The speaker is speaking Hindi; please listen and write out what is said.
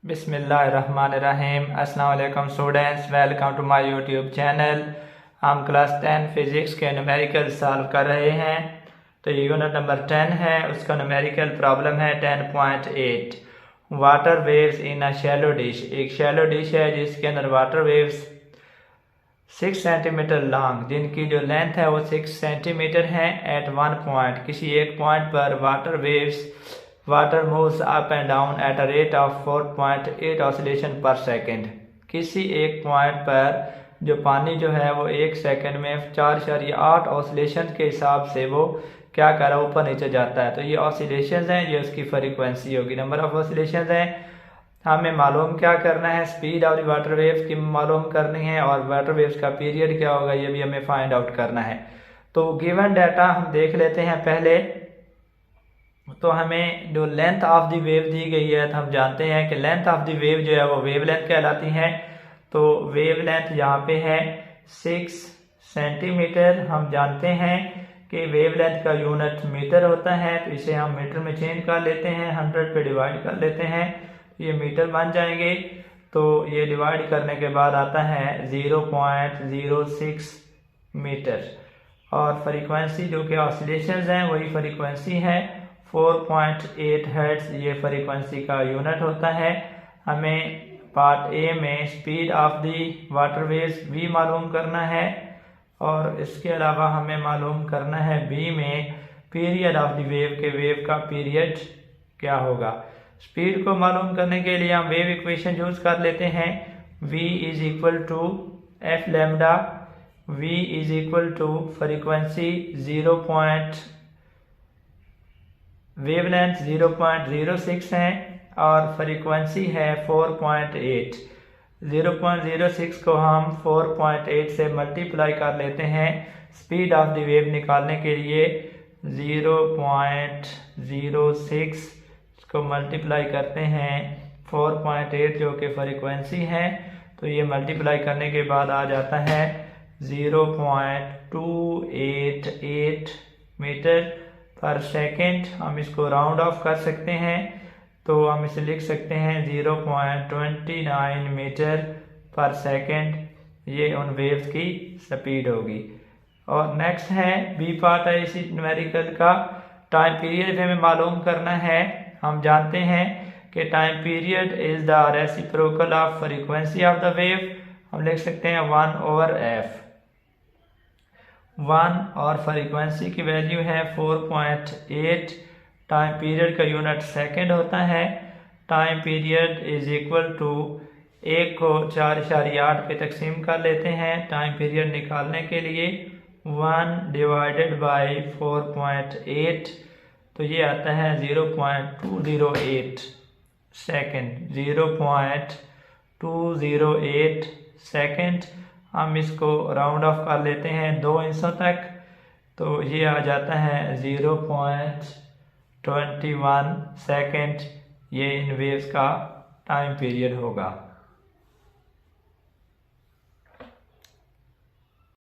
बिस्मिल्लाहिर्रहमानिर्रहीम। अस्सलाम वालेकुम students, welcome to my YouTube channel. हम क्लास 10 फिज़िक्स के न्यूमेरिकल सॉल्व कर रहे हैं। तो ये यूनिट नंबर 10 है, उसका न्यूमेरिकल प्रॉब्लम है 10.8। Water waves in a shallow dish. एक शैलो डिश है जिसके अंदर वाटर वेव्स 6 सेंटीमीटर लॉन्ग, जिनकी जो लेंथ है वो 6 सेंटीमीटर है। एट वन पॉइंट, किसी एक पॉइंट पर water moves up and down at a rate of 4.8 oscillation पर सेकेंड। किसी एक पॉइंट पर जो पानी जो है वो एक सेकेंड में 4.8 ऑसिलेशन के हिसाब से वो क्या कर रहा है, ऊपर नीचे जाता है। तो ये ऑसिलेशन हैं, ये उसकी फ्रीक्वेंसी होगी, नंबर ऑफ ऑसिलेशन हैं। हमें मालूम क्या करना है, speed of the water waves की मालूम करनी है, और वाटर वेव्स का पीरियड क्या होगा ये भी हमें फाइंड आउट करना है। तो गिवन डाटा हम देख लेते हैं पहले। तो हमें जो लेंथ ऑफ द वेव दी गई है, तो हम जानते हैं कि लेंथ ऑफ द वेव जो है वो वेव लेंथ कहलाती है। तो वेव लेंथ यहाँ पे है 6 सेंटीमीटर। हम जानते हैं कि वेव लेंथ का यूनिट मीटर होता है, तो इसे हम मीटर में चेंज कर लेते हैं, 100 पे डिवाइड कर लेते हैं, ये मीटर बन जाएंगे। तो ये डिवाइड करने के बाद आता है 0.06 मीटर। और फ्रीक्वेंसी जो कि ऑसिलेशंस हैं वही फ्रीक्वेंसी है 4.8 हर्ट्ज, ये फ्रीक्वेंसी का यूनिट होता है। हमें पार्ट ए में speed of the water waves भी मालूम करना है, और इसके अलावा हमें मालूम करना है बी में पीरियड ऑफ द वेव के वेव का पीरियड क्या होगा। स्पीड को मालूम करने के लिए हम वेव इक्वेशन यूज कर लेते हैं। v is equal to f lambda. v is equal to frequency wavelength 0.06 है और फ्रीक्वेंसी है 4.8। 0.06 को हम 4.8 से मल्टीप्लाई कर लेते हैं स्पीड ऑफ द वेव निकालने के लिए। 0.06 को मल्टीप्लाई करते हैं 4.8 जो कि फ्रीक्वेंसी है, तो ये मल्टीप्लाई करने के बाद आ जाता है 0.288 मीटर पर सेकेंड। हम इसको राउंड ऑफ कर सकते हैं, तो हम इसे लिख सकते हैं 0.29 मीटर पर सेकेंड। ये उन वेव्स की स्पीड होगी। और नेक्स्ट है बी पार्ट है इसी न्यूमेरिकल का। टाइम पीरियड हमें मालूम करना है। हम जानते हैं कि time period is the reciprocal of frequency of the wave. हम लिख सकते हैं 1/f। 1 और फ्रीक्वेंसी की वैल्यू है 4.8। टाइम पीरियड का यूनिट सेकेंड होता है। Time period is equal to 1 को 4.8 पे तकसीम कर लेते हैं टाइम पीरियड निकालने के लिए। 1 डिवाइडेड बाय 4.8, तो ये आता है 0.208 सेकेंड। 0.208 सेकेंड। हम इसको राउंड ऑफ कर लेते हैं 2 इंचों तक, तो ये आ जाता है 0.21 सेकेंड। ये इन वेव्स का टाइम पीरियड होगा।